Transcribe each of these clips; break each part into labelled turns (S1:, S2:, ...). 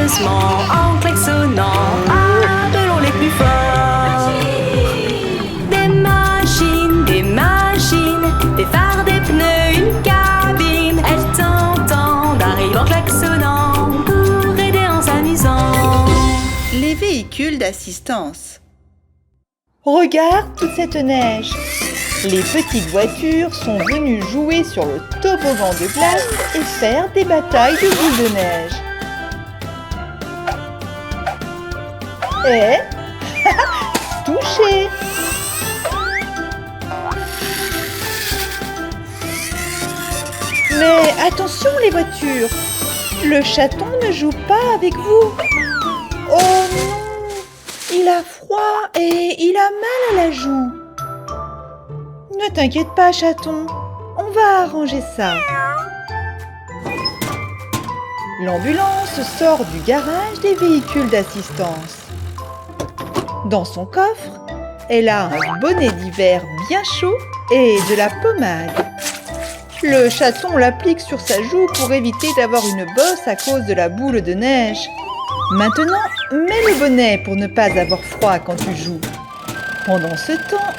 S1: joyeusement en klaxonnant. Appelons les plus forts. Des machines, des phares, des pneus, une cabine. Elles t'entendent, arrivent en klaxonnant pour aider en s'amusant.
S2: Les véhicules d'assistance. Regarde toute cette neige. Les petites voitures sont venues jouer sur le toboggan de glace et faire des batailles de boules de neige. Et touché! Mais attention les voitures! Le chaton ne joue pas avec vous! Oh non! Il a froid et il a mal à la joue! Ne t'inquiète pas, chaton, on va arranger ça. L'ambulance sort du garage des véhicules d'assistance. Dans son coffre, elle a un bonnet d'hiver bien chaud et de la pommade. Le chaton l'applique sur sa joue pour éviter d'avoir une bosse à cause de la boule de neige. Maintenant, mets le bonnet pour ne pas avoir froid quand tu joues. Pendant ce temps,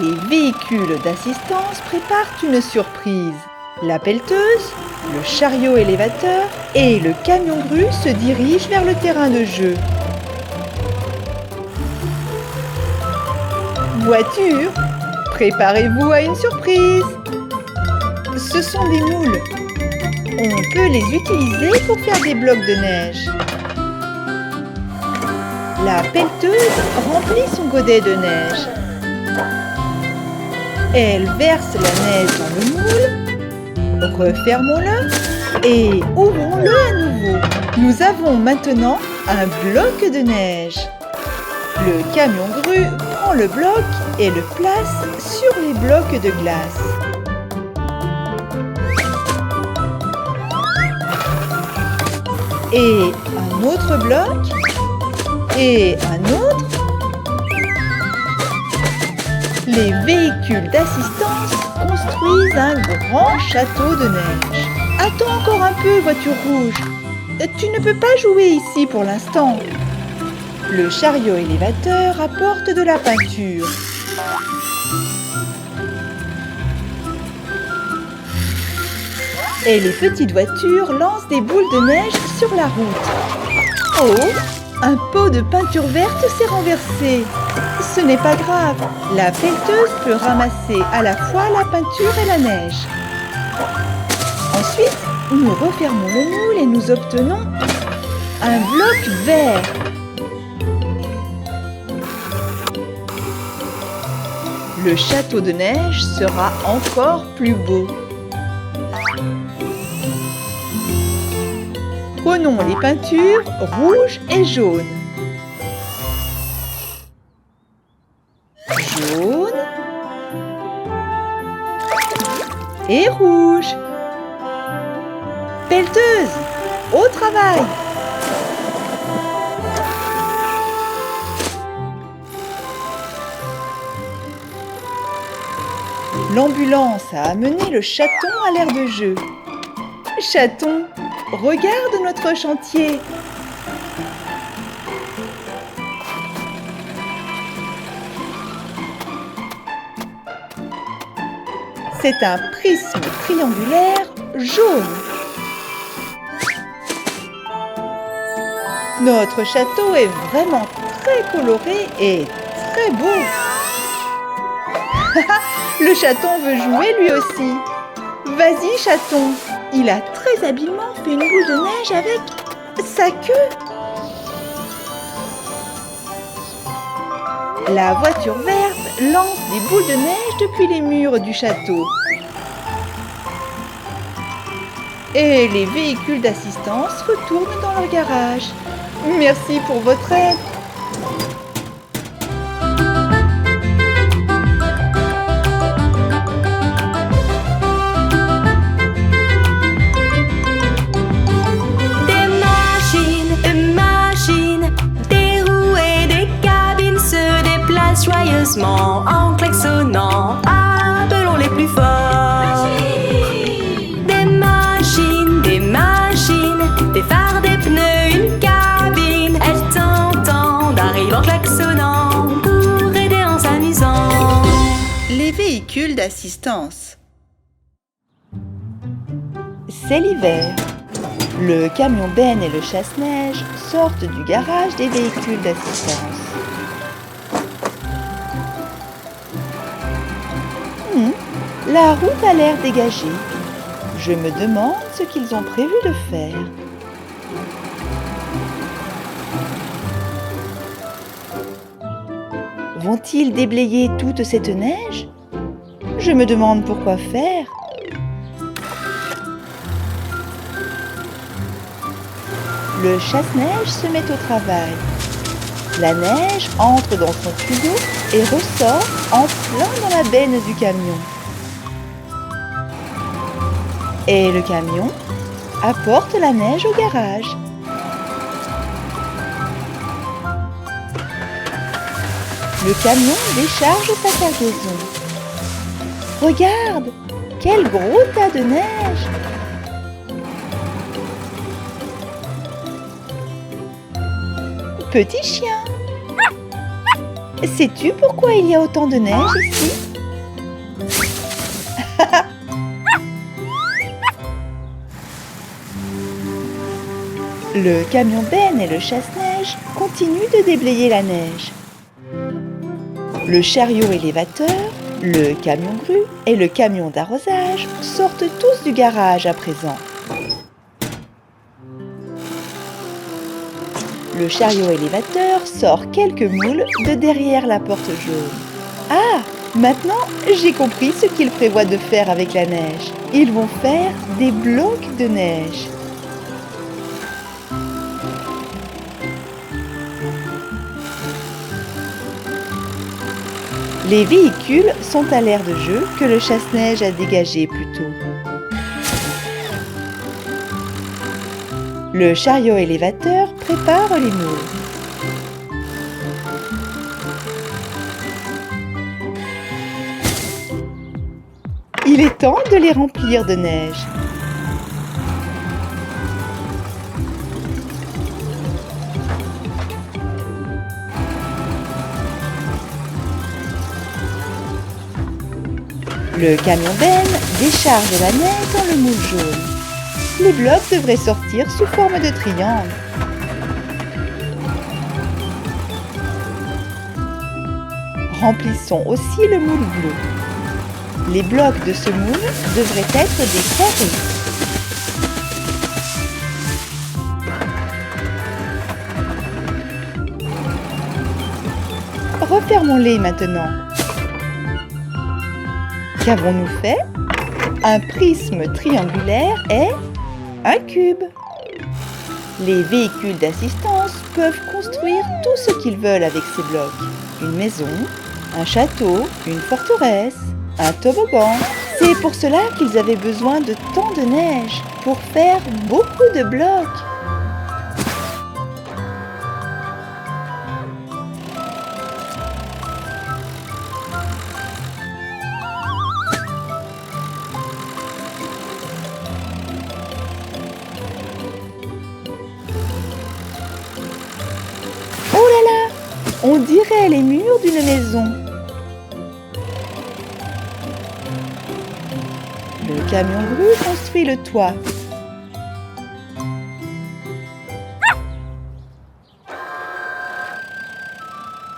S2: les véhicules d'assistance préparent une surprise. La pelleteuse, le chariot élévateur et le camion grue se dirigent vers le terrain de jeu. Voiture, préparez-vous à une surprise. Ce sont des moules. On peut les utiliser pour faire des blocs de neige. La pelleteuse remplit son godet de neige. Elle verse la neige dans le moule, refermons-le et ouvrons-le à nouveau. Nous avons maintenant un bloc de neige. Le camion grue prend le bloc et le place sur les blocs de glace. Et un autre bloc, et un autre. Les véhicules d'assistance construisent un grand château de neige. Attends encore un peu, voiture rouge. Tu ne peux pas jouer ici pour l'instant. Le chariot élévateur apporte de la peinture. Et les petites voitures lancent des boules de neige sur la route. Oh, un pot de peinture verte s'est renversé. Ce n'est pas grave, la pelleteuse peut ramasser à la fois la peinture et la neige. Ensuite, nous refermons le moule et nous obtenons un bloc vert. Le château de neige sera encore plus beau. Prenons les peintures rouge et jaune. Jaune et rouge. Pelleteuse, au travail! L'ambulance a amené le chaton à l'aire de jeu. Chaton, regarde notre chantier. C'est un prisme triangulaire jaune. Notre château est vraiment très coloré et très beau. Le chaton veut jouer lui aussi. Vas-y, chaton. Il a très habilement fait une boule de neige avec sa queue. La voiture verte lance des boules de neige depuis les murs du château. Et les véhicules d'assistance retournent dans leur garage. Merci pour votre aide.
S1: Joyeusement en klaxonnant, appelons les plus forts. Des machines, des phares, des pneus, une cabine.
S2: d'assistance. C'est l'hiver. Le camion Ben et le chasse-neige sortent du garage des véhicules d'assistance. La route a l'air dégagée. Je me demande ce qu'ils ont prévu de faire. Vont-ils déblayer toute cette neige? Je me demande pourquoi faire. Le chasse-neige se met au travail. La neige entre dans son tuyau et ressort en plein dans la benne du camion. Et le camion apporte la neige au garage. Le camion décharge sa cargaison. Regarde, quel gros tas de neige! Petit chien, sais-tu pourquoi il y a autant de neige ici? Le camion Ben et le chasse-neige continuent de déblayer la neige. Le chariot élévateur, le camion grue et le camion d'arrosage sortent tous du garage à présent. Le chariot élévateur sort quelques moules de derrière la porte jaune. Ah, maintenant j'ai compris ce qu'ils prévoient de faire avec la neige. Ils vont faire des blocs de neige. Les véhicules sont à l'aire de jeu que le chasse-neige a dégagé plus tôt. Le chariot élévateur prépare les moules. Il est temps de les remplir de neige. Le camion Ben décharge la neige dans le moule jaune. Les blocs devraient sortir sous forme de triangle. Remplissons aussi le moule bleu. Les blocs de ce moule devraient être des carrés. Refermons-les maintenant. Qu'avons-nous fait? Un prisme triangulaire et un cube. Les véhicules d'assistance peuvent construire tout ce qu'ils veulent avec ces blocs. Une maison, un château, une forteresse, un toboggan. C'est pour cela qu'ils avaient besoin de tant de neige pour faire beaucoup de blocs. On dirait les murs d'une maison. Le camion grue construit le toit.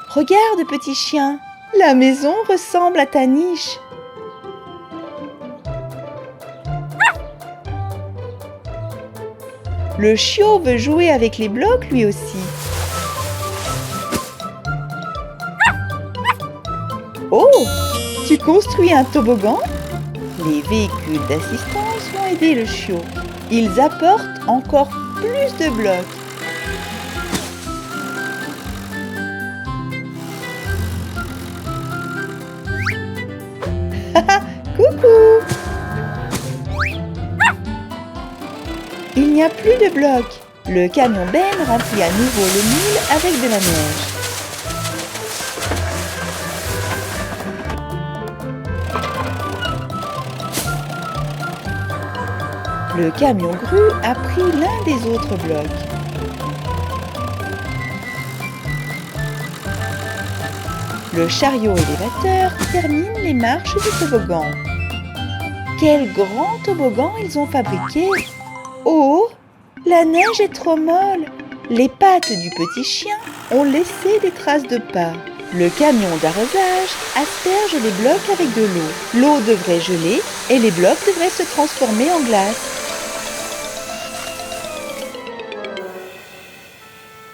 S2: Regarde, petit chien, la maison ressemble à ta niche. Le chiot veut jouer avec les blocs lui aussi. Oh, tu construis un toboggan? Les véhicules d'assistance vont aider le chiot. Ils apportent encore plus de blocs. Coucou! Il n'y a plus de blocs. Le camion Ben remplit à nouveau le moule avec de la neige. Le camion grue a pris l'un des autres blocs. Le chariot élévateur termine les marches du toboggan. Quel grand toboggan ils ont fabriqué! Oh, la neige est trop molle! Les pattes du petit chien ont laissé des traces de pas. Le camion d'arrosage asperge les blocs avec de l'eau. L'eau devrait geler et les blocs devraient se transformer en glace.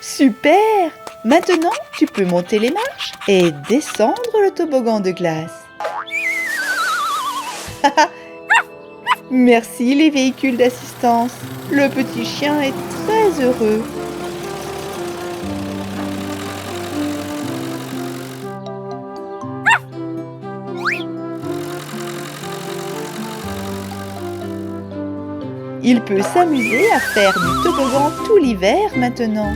S2: Super! Maintenant, tu peux monter les marches et descendre le toboggan de glace. Merci les véhicules d'assistance. Le petit chien est très heureux. Il peut s'amuser à faire du toboggan tout l'hiver maintenant.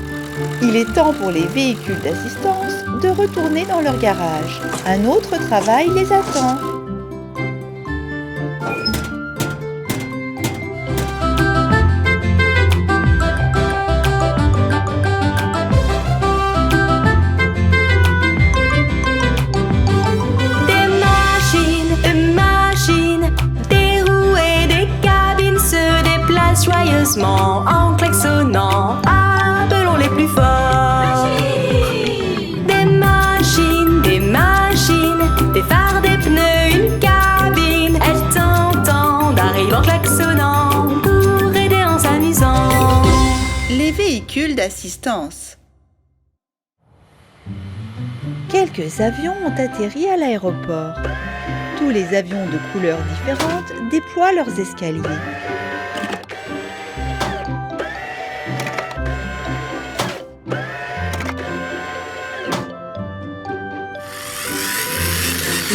S2: Il est temps pour les véhicules d'assistance de retourner dans leur garage. Un autre travail les attend.
S1: Joyeusement en klaxonnant, appelons les plus forts. Des machines, des phares, des pneus, une cabine. Elles t'entendent, arrivent en klaxonnant pour aider en s'amusant.
S2: Les véhicules d'assistance. Quelques avions ont atterri à l'aéroport. Tous les avions de couleurs différentes déploient leurs escaliers.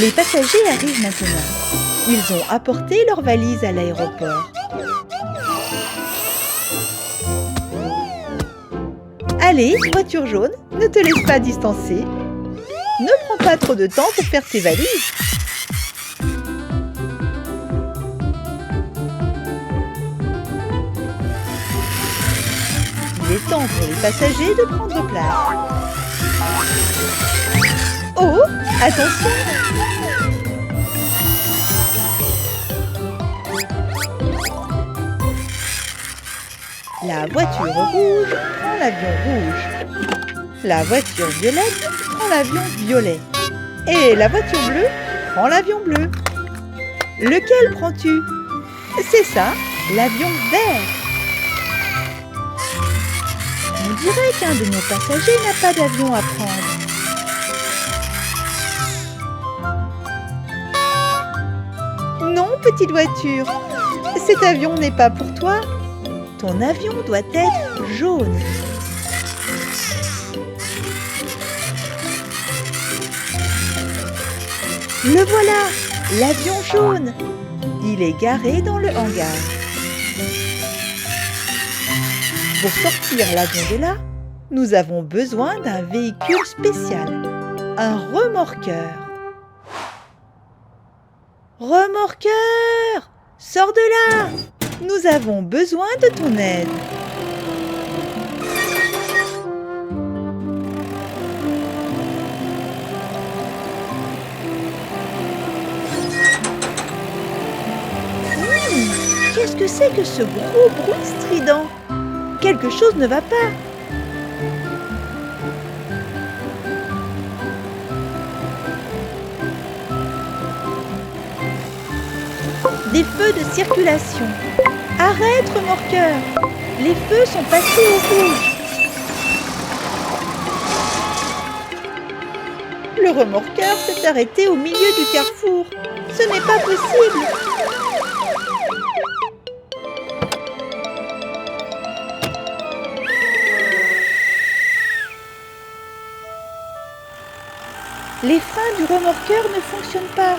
S2: Les passagers arrivent maintenant. Ils ont apporté leurs valises à l'aéroport. Allez, voiture jaune, ne te laisse pas distancer. Ne prends pas trop de temps pour faire tes valises. Il est temps pour les passagers de prendre place. Oh, attention! La voiture rouge prend l'avion rouge. La voiture violette prend l'avion violet. Et la voiture bleue prend l'avion bleu. Lequel prends-tu? C'est ça, l'avion vert. On dirait qu'un de nos passagers n'a pas d'avion à prendre. Non, petite voiture, cet avion n'est pas pour toi. Ton avion doit être jaune. Le voilà, l'avion jaune. Il est garé dans le hangar. Pour sortir l'avion de là, nous avons besoin d'un véhicule spécial, un remorqueur. Remorqueur, sors de là! Nous avons besoin de ton aide. Qu'est-ce que c'est que ce gros bruit strident? Quelque chose ne va pas. Des feux de circulation. Arrête, remorqueur! Les feux sont passés au rouge. Le remorqueur s'est arrêté au milieu du carrefour. Ce n'est pas possible! Les freins du remorqueur ne fonctionnent pas.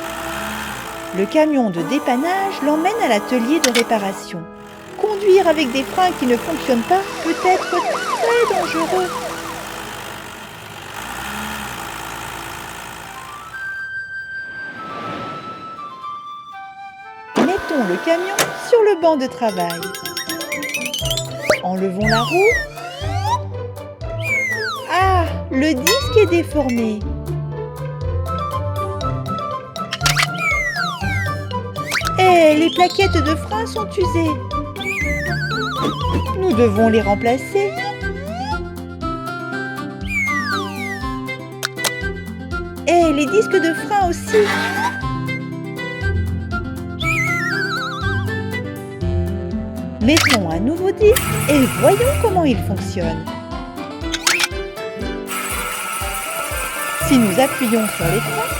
S2: Le camion de dépannage l'emmène à l'atelier de réparation. Conduire avec des freins qui ne fonctionnent pas peut être très dangereux. Mettons le camion sur le banc de travail. Enlevons la roue. Ah, le disque est déformé. Et les plaquettes de frein sont usées. Nous devons les remplacer. Et les disques de frein aussi. Mettons un nouveau disque et voyons comment il fonctionne. Si nous appuyons sur les freins,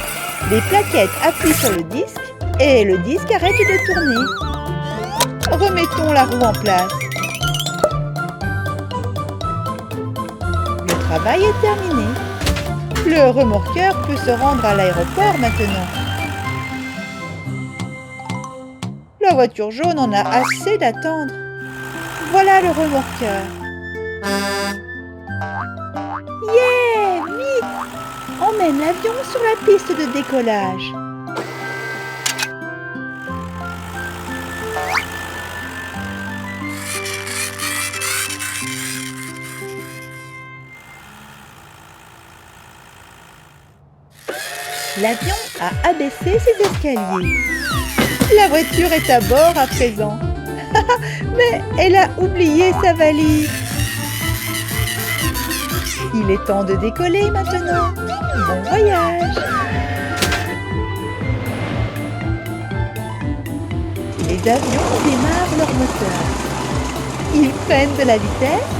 S2: les plaquettes appuient sur le disque et le disque arrête de tourner. Remettons la roue en place. Le travail est terminé. Le remorqueur peut se rendre à l'aéroport maintenant. La voiture jaune en a assez d'attendre. Voilà le remorqueur. Yeah! Vite! Emmène l'avion sur la piste de décollage. L'avion a abaissé ses escaliers. La voiture est à bord à présent. Mais elle a oublié sa valise. Il est temps de décoller maintenant. Bon voyage. Les avions démarrent leur moteur. Ils prennent de la vitesse.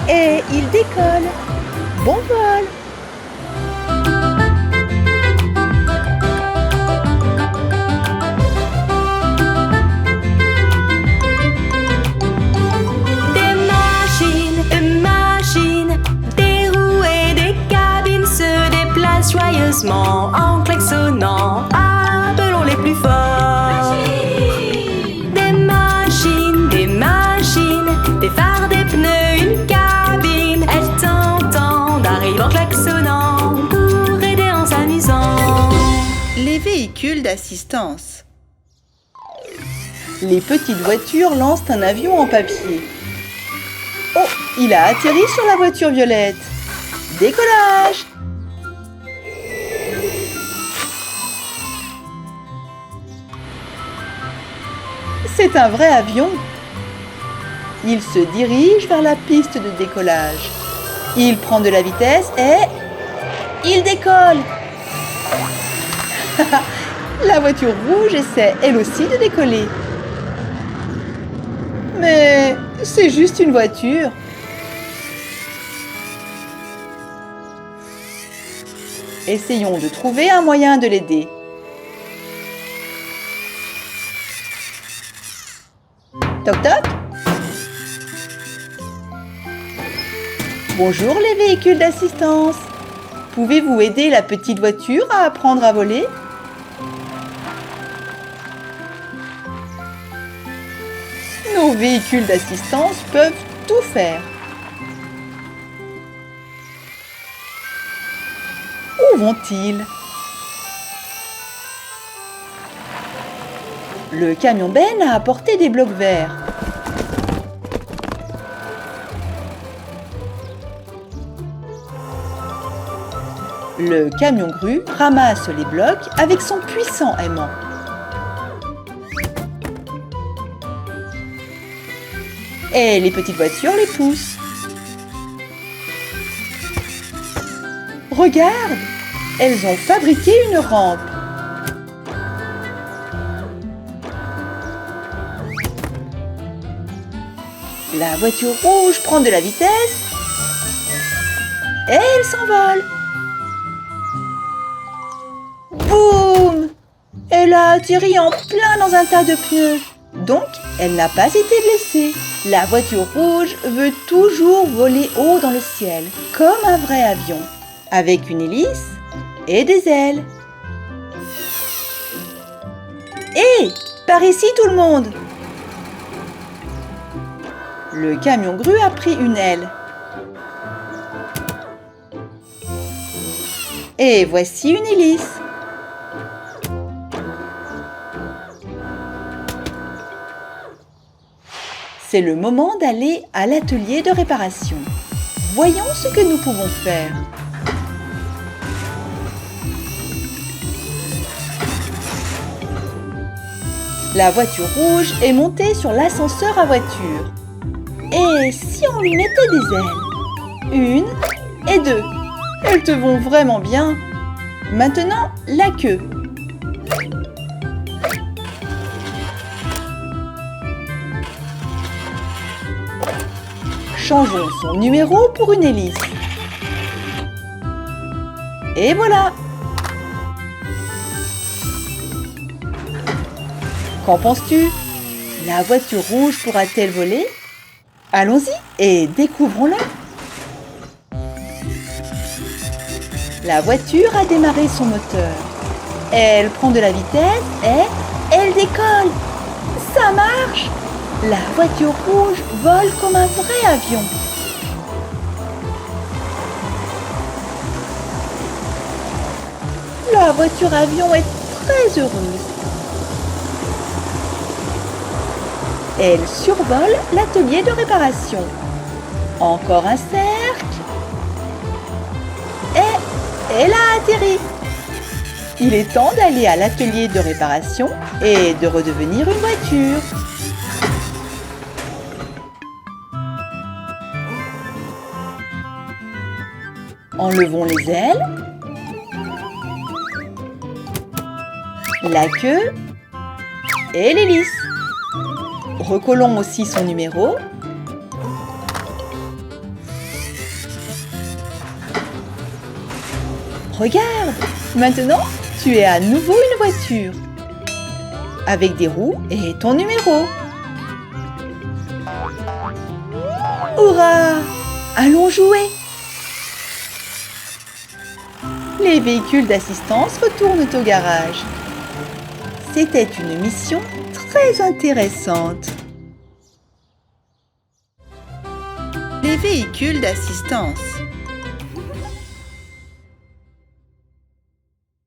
S2: Et ils décollent. Bon vol!
S1: Des machines, des roues et des cabines se déplacent joyeusement en klaxonnant. Appelons les plus forts. Des machines, des phares, des pneus, une cabine. Elles t'entendent, arrivent en klaxonnant pour aider en s'amusant.
S2: Les véhicules d'assistance. Les petites voitures lancent un avion en papier. Oh, il a atterri sur la voiture violette. Décollage! C'est un vrai avion. Il se dirige vers la piste de décollage. Il prend de la vitesse et il décolle. La voiture rouge essaie elle aussi de décoller. Mais c'est juste une voiture. Essayons de trouver un moyen de l'aider. Toc toc. Bonjour les véhicules d'assistance. Pouvez-vous aider la petite voiture à apprendre à voler? Nos véhicules d'assistance peuvent tout faire. Où vont-ils? Le camion Ben a apporté des blocs verts. Le camion grue ramasse les blocs avec son puissant aimant. Et les petites voitures les poussent. Regarde, elles ont fabriqué une rampe. La voiture rouge prend de la vitesse et elle s'envole. Boum! Elle a atterri en plein dans un tas de pneus. Donc, elle n'a pas été blessée. La voiture rouge veut toujours voler haut dans le ciel, comme un vrai avion, avec une hélice et des ailes. Hé! Par ici tout le monde! Le camion grue a pris une aile. Et voici une hélice. C'est le moment d'aller à l'atelier de réparation. Voyons ce que nous pouvons faire. La voiture rouge est montée sur l'ascenseur à voiture. Et si on lui mettait des ailes? 1 et 2. Elles te vont vraiment bien. Maintenant, la queue. Changeons son numéro pour une hélice. Et voilà! Qu'en penses-tu? La voiture rouge pourra-t-elle voler? Allons-y et découvrons-la. La voiture a démarré son moteur. Elle prend de la vitesse et elle décolle. Ça marche! La voiture rouge vole comme un vrai avion. La voiture avion est très heureuse. Elle survole l'atelier de réparation. Encore un cercle. Et elle a atterri. Il est temps d'aller à l'atelier de réparation et de redevenir une voiture. Enlevons les ailes, la queue et l'hélice. Recollons aussi son numéro. Regarde, maintenant tu es à nouveau une voiture, avec des roues et ton numéro. Hurrah! Allons jouer! Les véhicules d'assistance retournent au garage. C'était une mission très intéressante. Les véhicules d'assistance.